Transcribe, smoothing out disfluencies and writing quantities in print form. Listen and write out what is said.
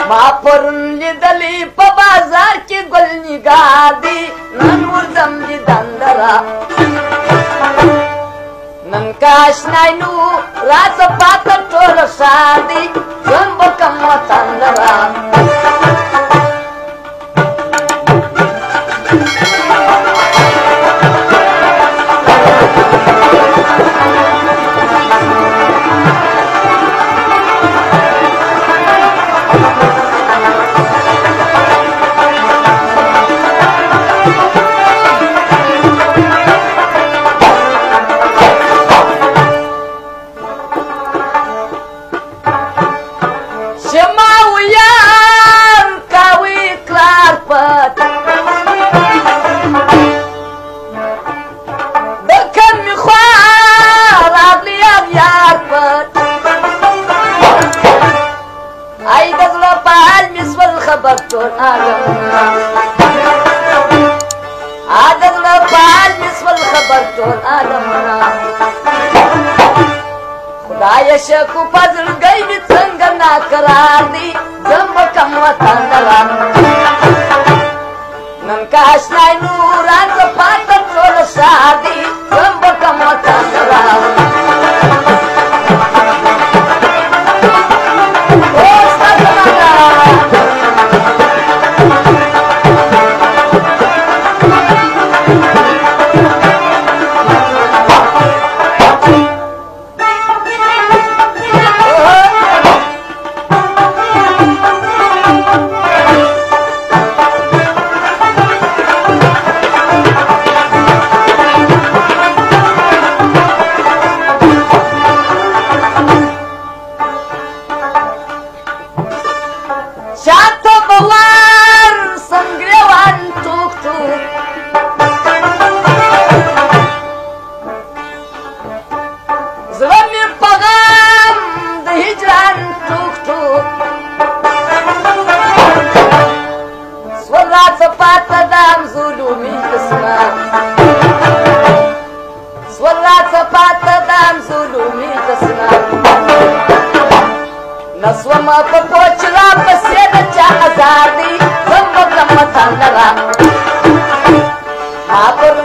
ما پرون لیدلی په بازار کې ګل نګاه دي نن ورځم دیدن درا نن کاشنای نو راز پاتر ټول شادي ژوند به کوم وطن درا خدای شکو پزل گئی دی څنګه ناقرار دی زم کم وطن دلا نن کاشنای نوران ز پاتر ټول شادي زم کم وطن دلا نسوما په پوچلا پسې د چا آزادي زم کم وطن دلا ما پر